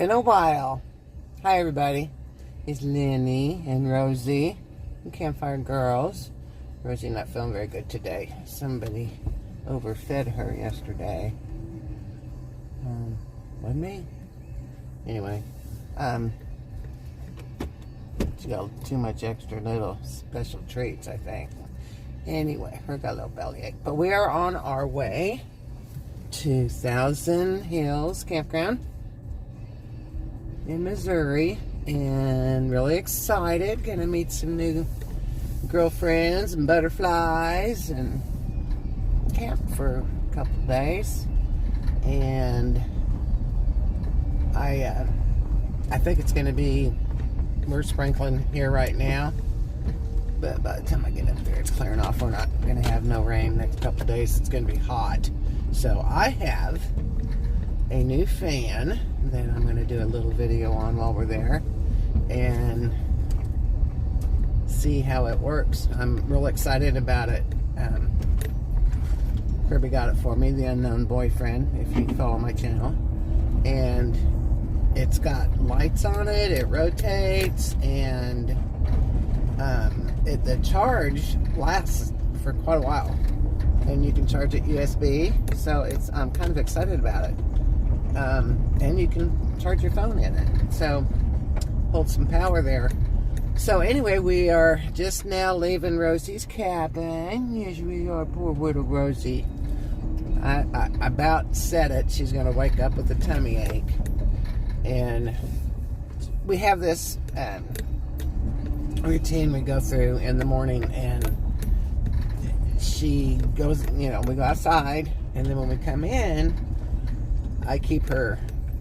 Been a while. Hi everybody. It's Lin-E and Rosie and Campfiregirls. Rosie not feeling very good today. Somebody overfed her yesterday. Wasn't me? Anyway, she got too much extra little special treats, I think. Anyway, her got a little bellyache. But we are on our way to Thousand Hills Campground in Missouri, and really excited. Gonna meet some new girlfriends and butterflies and camp for a couple days. And I think it's gonna be, we're sprinkling here right now, but by the time I get up there it's clearing off. We're not gonna have no rain next couple days. It's gonna be hot. So I have a new fan that I'm going to do a little video on while we're there and see how it works. I'm real excited about it. Kirby got it for me, the unknown boyfriend, if you follow my channel. And it's got lights on it, it rotates, and the charge lasts for quite a while. And you can charge it USB, so I'm kind of excited about it. And you can charge your phone in it, so hold some power there. So anyway, we are just now leaving Rosie's cabin. Yes, we are. Poor little Rosie. I about said it. She's going to wake up with a tummy ache. And we have this routine we go through in the morning, and she goes, we go outside, and then when we come in, I keep her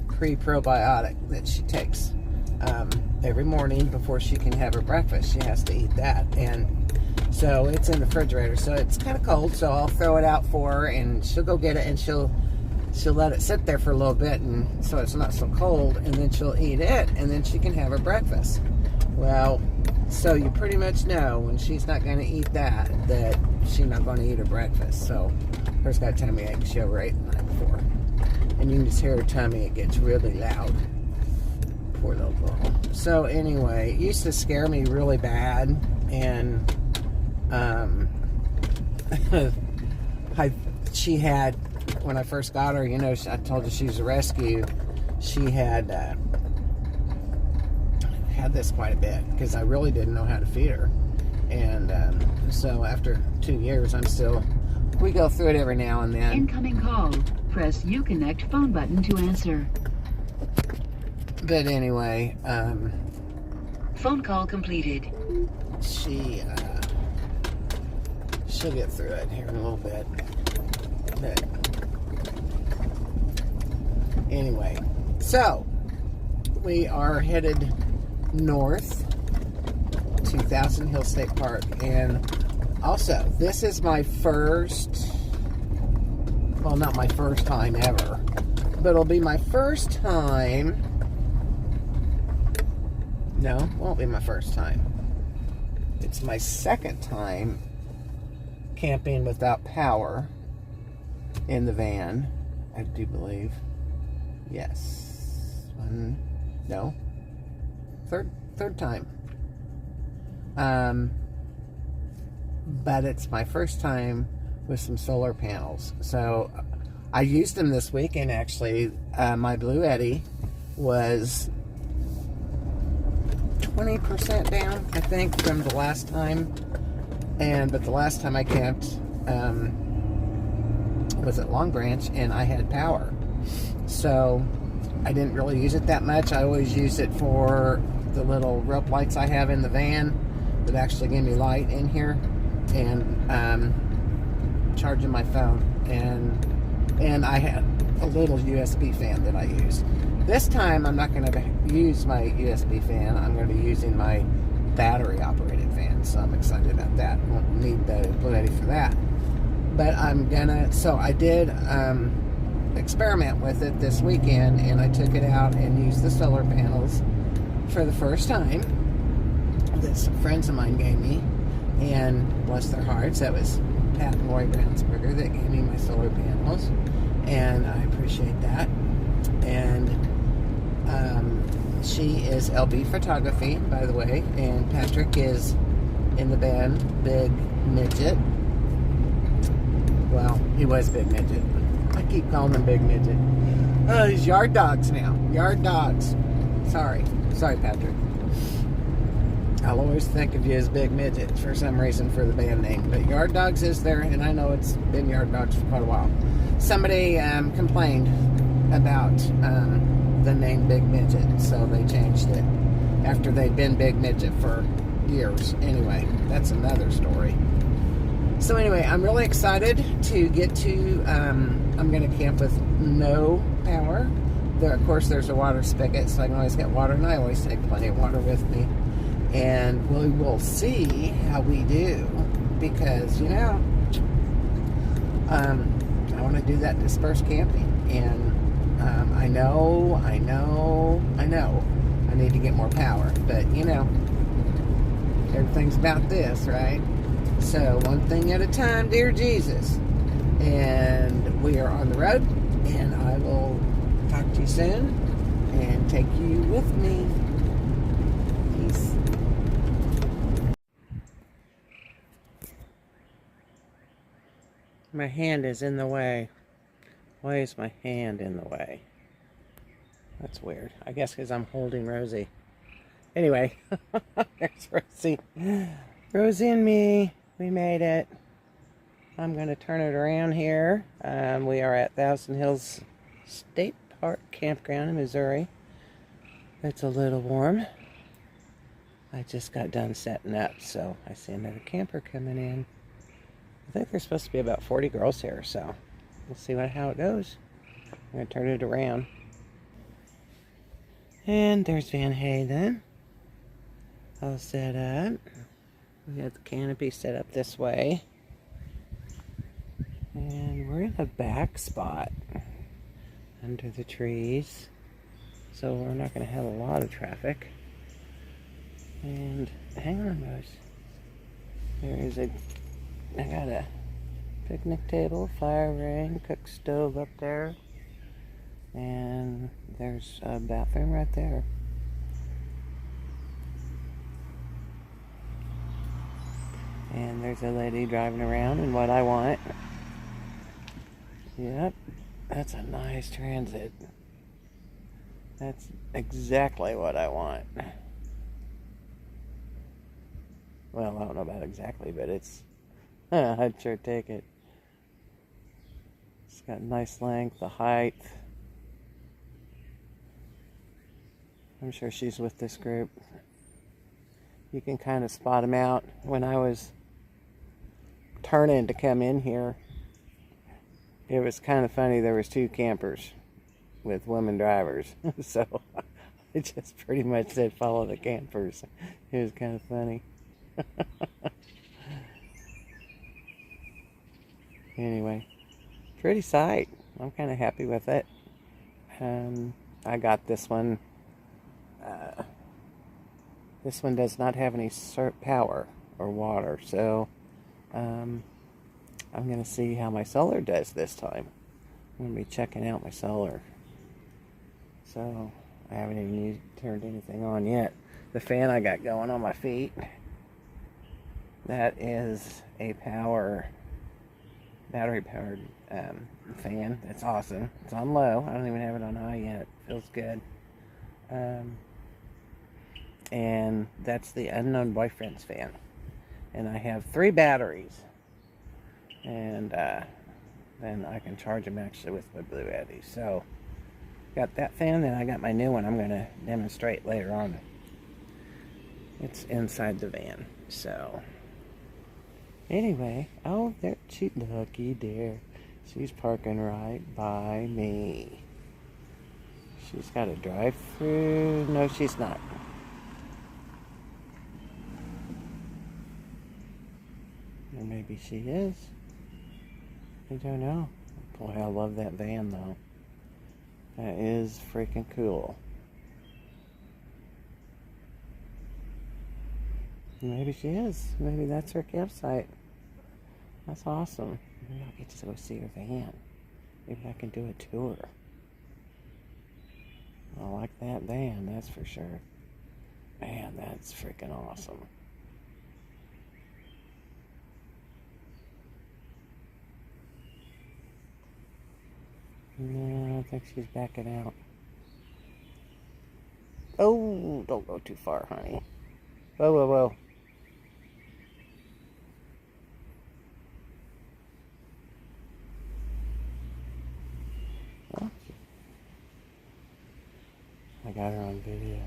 pre-probiotic that she takes every morning before she can have her breakfast. She has to eat that, and so it's in the refrigerator. So it's kind of cold, so I'll throw it out for her, and she'll go get it, and she'll let it sit there for a little bit, and so it's not so cold, and then she'll eat it, and then she can have her breakfast. Well, so you pretty much know when she's not going to eat that she's not going to eat her breakfast. So hers got tummy ache. She overate the night before. And you can just hear her tummy. It gets really loud. Poor little girl. So anyway, it used to scare me really bad. And she had, when I first got her, I told you she was a rescue. She had this quite a bit because I really didn't know how to feed her. And so after 2 years, we go through it every now and then. Incoming call. Press Uconnect phone button to answer. But anyway, phone call completed. She'll get through it here in a little bit. But anyway, so we are headed north to Thousand Hills State Park, and also this is my first, well, not my first time ever, but it'll be my first time. No, it won't be my first time. It's my second time camping without power in the van, I do believe. Yes. No. Third time. But it's my first time with some solar panels. So I used them this weekend, actually. My Blue Eddy was 20% down, I think, from the last time. But the last time I camped was at Long Branch, and I had power. So I didn't really use it that much. I always use it for the little rope lights I have in the van that actually give me light in here, and charging my phone, and I had a little USB fan that I used. This time I'm not going to use my USB fan. I'm going to be using my battery operated fan, so I'm excited about that. Won't need the Blue Eddy for that, but so I did experiment with it this weekend, and I took it out and used the solar panels for the first time that some friends of mine gave me, and bless their hearts, that was Pat and Roy Brownsberger that gave me my solar panels, and I appreciate that. And She is LB Photography, by the way, and Patrick is in the band Big Midget. Well, he was Big Midget. I keep calling him Big Midget. He's Yard Dogs now. Yard Dogs. Sorry, Patrick. I'll always think of you as Big Midget for some reason for the band name. But Yard Dogs is there, and I know it's been Yard Dogs for quite a while. Somebody complained about the name Big Midget, so they changed it after they'd been Big Midget for years. Anyway, that's another story. So anyway, I'm really excited to get to, I'm going to camp with no power. There, of course, there's a water spigot, so I can always get water, and I always take plenty of water with me. And we will see how we do, because, you know, I want to do that dispersed camping. And I know I need to get more power, but, you know, everything's about this, right? So, one thing at a time, dear Jesus. And we are on the road, and I will talk to you soon and take you with me. Peace. My hand is in the way. Why is my hand in the way? That's weird. I guess because I'm holding Rosie. Anyway, there's Rosie. Rosie and me. We made it. I'm going to turn it around here. We are at Thousand Hills State Park Campground in Missouri. It's a little warm. I just got done setting up, so I see another camper coming in. I think there's supposed to be about 40 girls here, so we'll see how it goes. I'm going to turn it around. And there's Van Hayden. All set up. We got the canopy set up this way. And we're in a back spot under the trees. So we're not going to have a lot of traffic. And hang on, Rose. I got a picnic table, fire ring, cook stove up there. And there's a bathroom right there. And there's a lady driving around in what I want. Yep, that's a nice Transit. That's exactly what I want. Well, I don't know about exactly, but it's... I'd sure take it. It's got nice length, the height. I'm sure she's with this group. You can kind of spot them out. When I was turning to come in here, it was kind of funny. There was 2 campers with women drivers. So it just pretty much said follow the campers. It was kind of funny. Anyway, pretty sight. I'm kind of happy with it. I got this one. This one does not have any power or water, so I'm going to see how my solar does this time. I'm going to be checking out my solar. So I haven't even turned anything on yet. The fan I got going on my feet, that is a battery-powered fan. It's awesome. It's on low. I don't even have it on high yet. Feels good. And that's the Unknown Boyfriend's fan. And I have 3 batteries. And then I can charge them actually with my Blue Yeti. So, got that fan, then I got my new one I'm going to demonstrate later on. It's inside the van. So, anyway, oh, there, looky there. She's parking right by me. She's got a drive-through. No, she's not. Or maybe she is. I don't know. Boy, I love that van, though. That is freaking cool. Maybe she is. Maybe that's her campsite. That's awesome. Maybe I'll get to go see her van. Maybe I can do a tour. I like that van, that's for sure. Man, that's freaking awesome. No, I think she's backing out. Oh, don't go too far, honey. Whoa, whoa, whoa. Oh, I got her on video.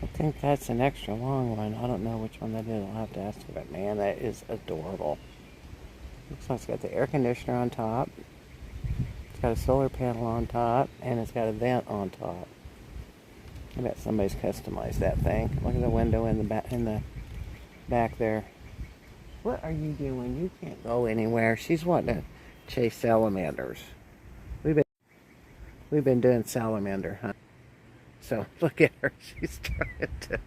I think that's an extra long one. I don't know which one that is. I'll have to ask her. But man, that is adorable. Looks like it's got the air conditioner on top. It's got a solar panel on top, and it's got a vent on top. I bet somebody's customized that thing. Look at the window in the back there. What are you doing? You can't go anywhere. She's wanting to chase salamanders. We've been doing salamander hunt. So look at her. She's trying to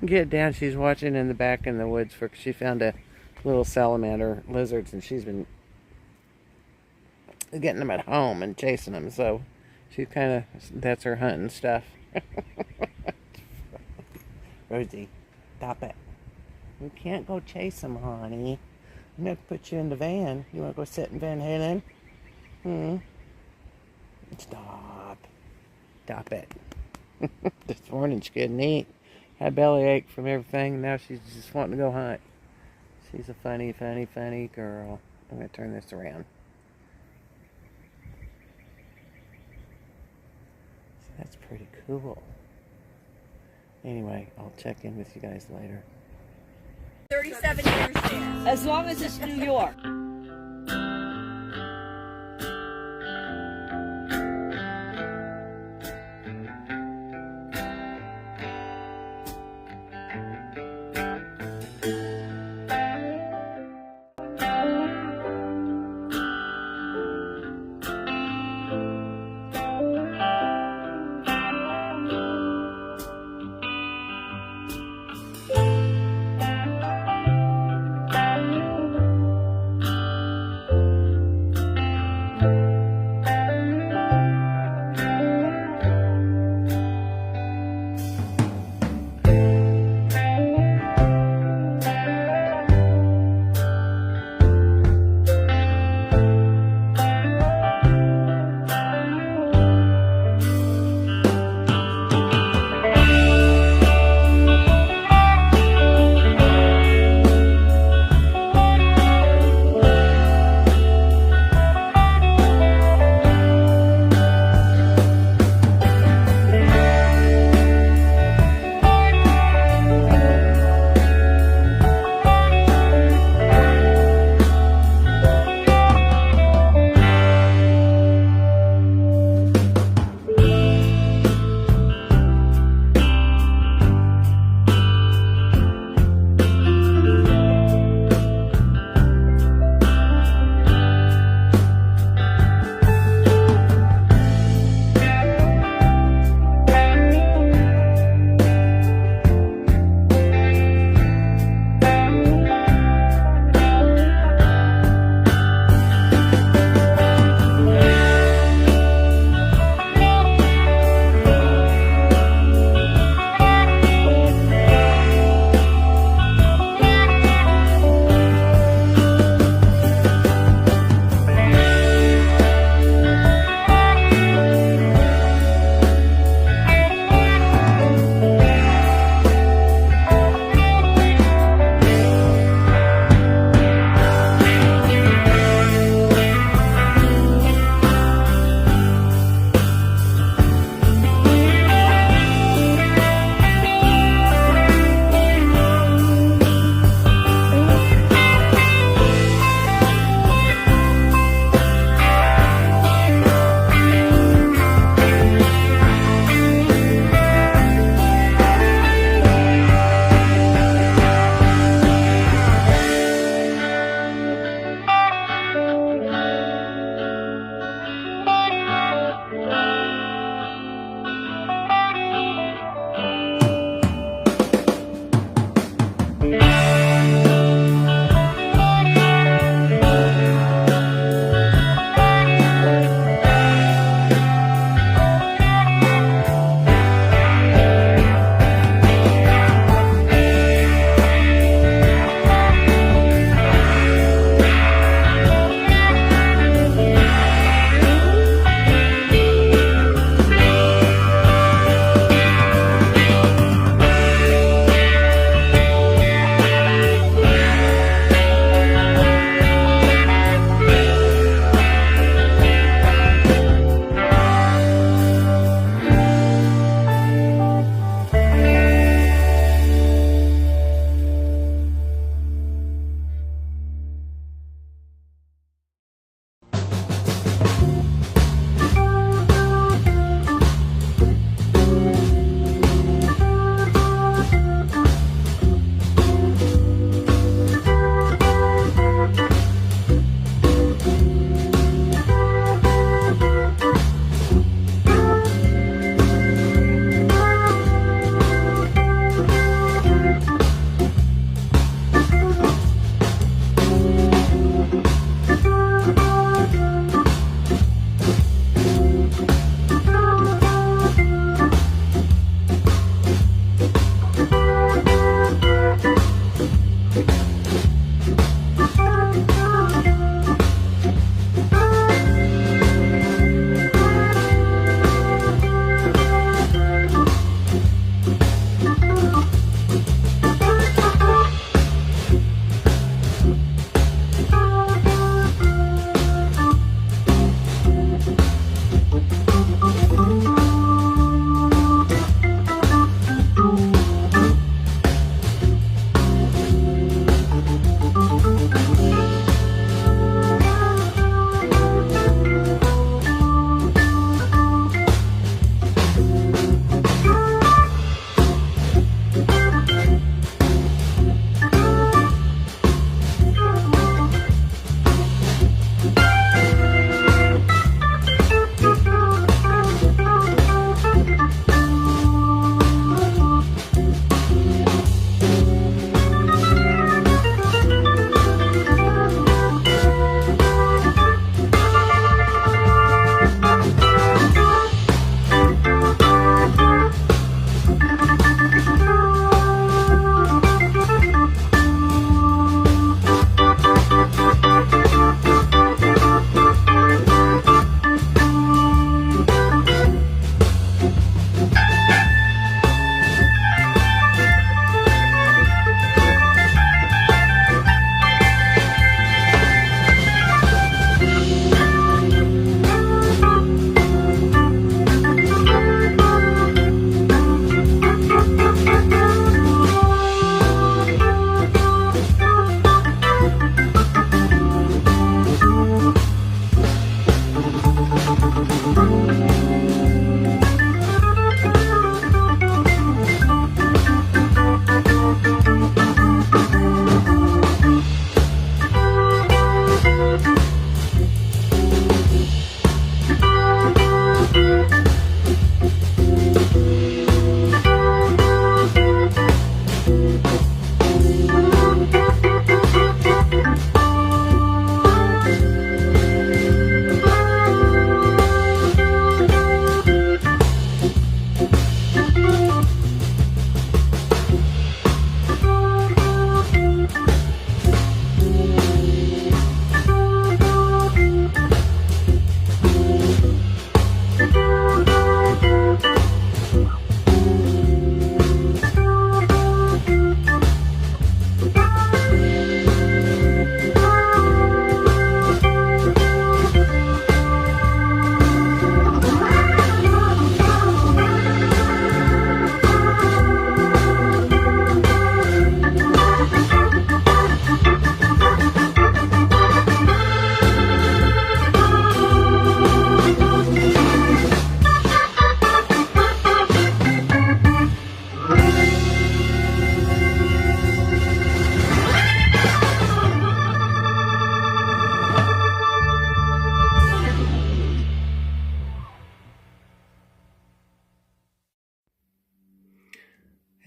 get down. She's watching in the back in the woods for. She found a little salamander lizards, and she's been getting them at home and chasing them. So she kind of, that's her hunting stuff. Rosie, stop it. You can't go chase them, honey. I'm going to put you in the van. You want to go sit in Van Halen? Stop. Stop it. This morning she couldn't eat. Had bellyache from everything. Now she's just wanting to go hunt. She's a funny, funny, funny girl. I'm going to turn this around. So that's pretty cool. Anyway, I'll check in with you guys later. 37 years there. As long as it's New York.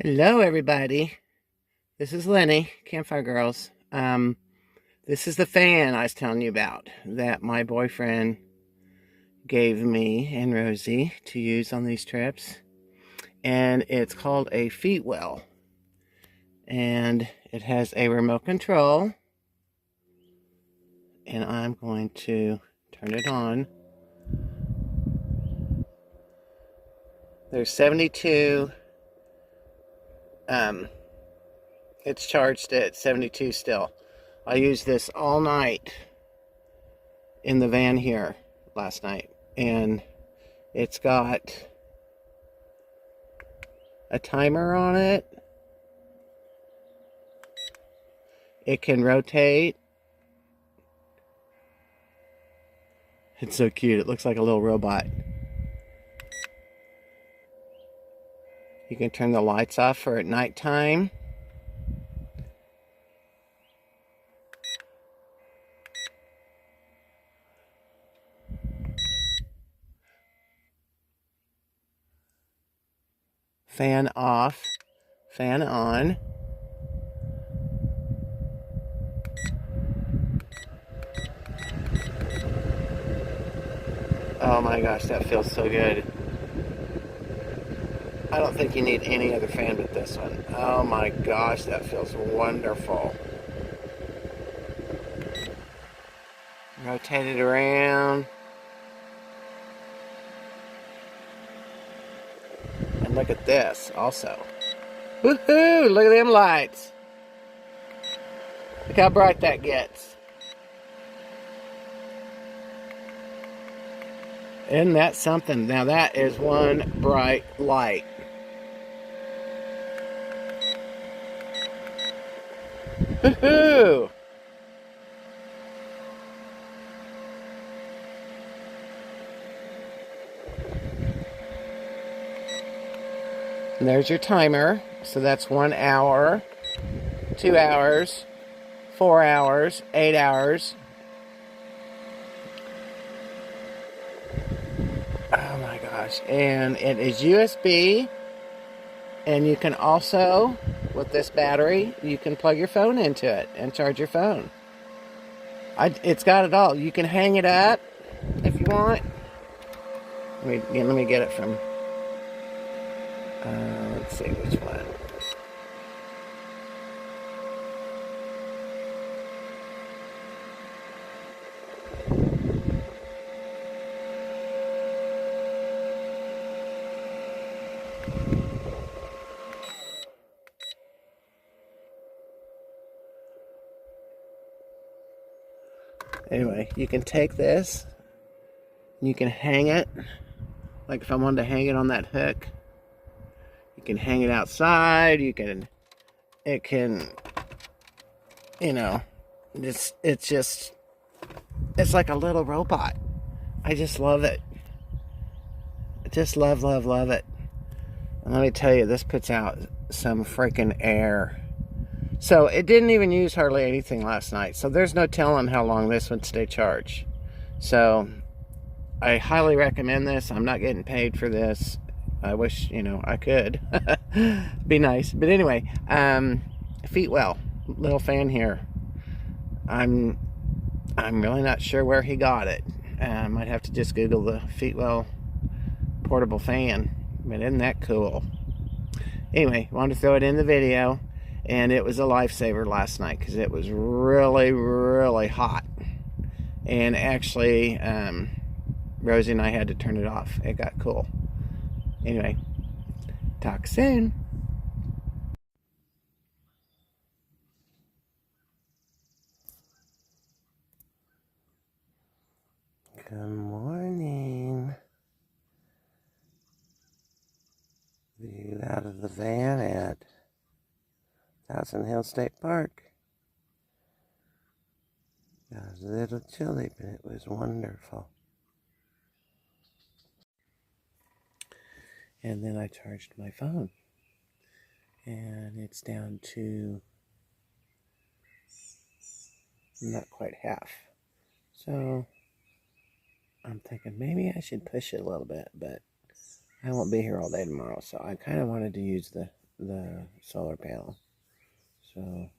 Hello, everybody. This is Lin-E, Campfiregirls. This is the fan I was telling you about that my boyfriend gave me and Rosie to use on these trips. And it's called a feet well. And it has a remote control. And I'm going to turn it on. There's 72. It's charged at 72 still. I used this all night in the van here last night. And it's got a timer on it. It can rotate. It's so cute. It looks like a little robot. You can turn the lights off for at nighttime. Fan off, fan on. Oh my gosh, that feels so good. I don't think you need any other fan but this one. Oh my gosh, that feels wonderful. Rotate it around. And look at this also. Woohoo! Look at them lights. Look how bright that gets. Isn't that something? Now that is one bright light. Woohoo! And there's your timer. So that's 1 hour, 2 hours, 4 hours, 8 hours. Oh my gosh. And it is USB. And you can also, with this battery, you can plug your phone into it and charge your phone. It's got it all. You can hang it up if you want. Let me get it from, let's see which one. Anyway, you can take this, you can hang it, like if I wanted to hang it on that hook, you can hang it outside, it can, you know, it's like a little robot. I just love it. I just love it. And let me tell you, this puts out some freaking air. So it didn't even use hardly anything last night. So there's no telling how long this would stay charged. So I highly recommend this. I'm not getting paid for this. I wish, you know, I could. Be nice. But anyway, feet well. Little fan here. I'm really not sure where he got it. I might have to just Google the feet well portable fan. But isn't that cool? Anyway, wanted to throw it in the video. And it was a lifesaver last night because it was really, really hot. And actually, Rosie and I had to turn it off. It got cool. Anyway, talk soon. Good morning. View out of the van at Thousand Hill State Park. It was a little chilly, but it was wonderful. And then I charged my phone. And it's down to not quite half. So I'm thinking maybe I should push it a little bit, but I won't be here all day tomorrow. So I kind of wanted to use the the solar panel. So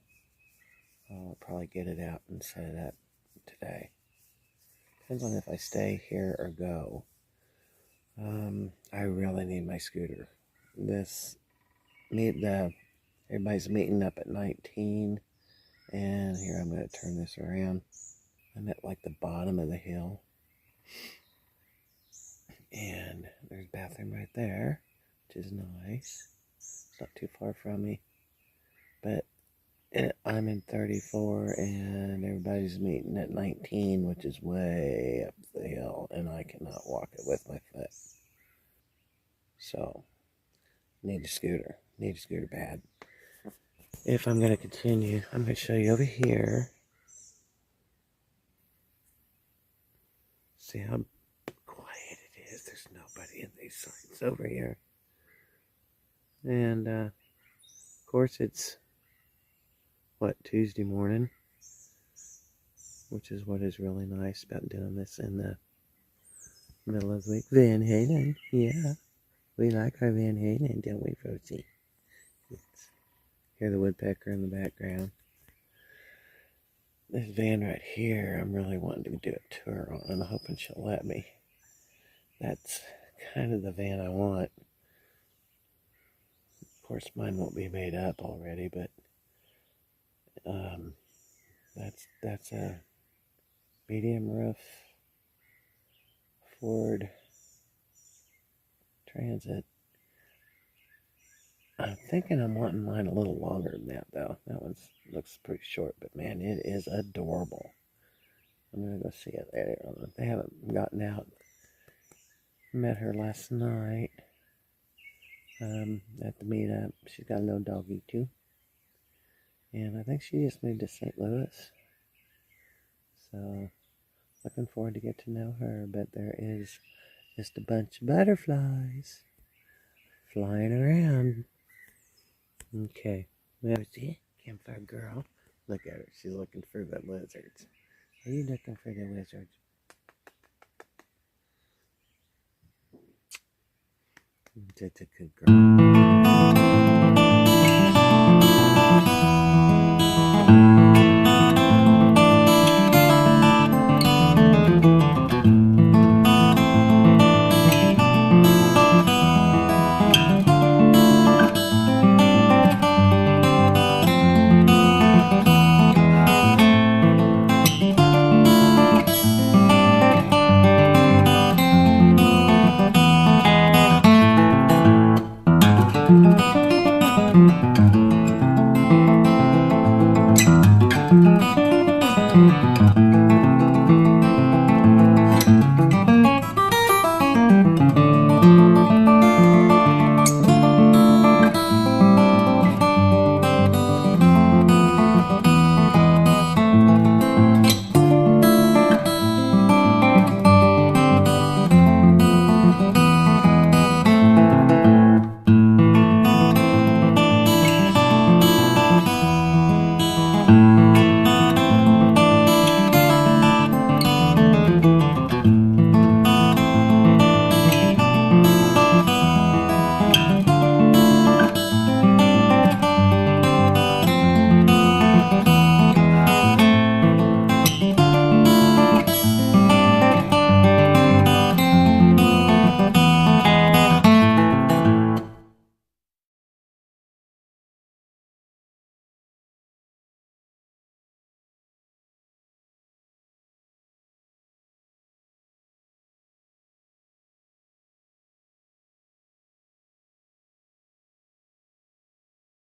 I'll probably get it out and set it up today. Depends on if I stay here or go. I really need my scooter. Everybody's meeting up at 19, and here I'm going to turn this around. I'm at like the bottom of the hill, and there's a bathroom right there, which is nice. It's not too far from me, but I'm in 34, and everybody's meeting at 19, which is way up the hill, and I cannot walk it with my foot. So, need a scooter bad. If I'm going to continue, I'm going to show you over here. See how quiet it is. There's nobody in these signs over here. And, of course, it's, Tuesday morning. Which is what is really nice about doing this in the middle of the week. Van Halen, yeah. We like our Van Halen, don't we, Rosie? Yes. Hear the woodpecker in the background. This van right here, I'm really wanting to do a tour on. I'm hoping she'll let me. That's kind of the van I want. Of course, mine won't be made up already, but that's a medium roof Ford Transit. I'm thinking I'm wanting mine a little longer than that, though. That one looks pretty short, but man, it is adorable. I'm going to go see it later on. They haven't gotten out. Met her last night at the meetup. She's got a little doggy, too. And I think she just moved to St. Louis. So, looking forward to get to know her. But there is just a bunch of butterflies flying around. Okay, well, see, Campfire Girl. Look at her. She's looking for the lizards. Are you looking for the lizards? That's a good girl.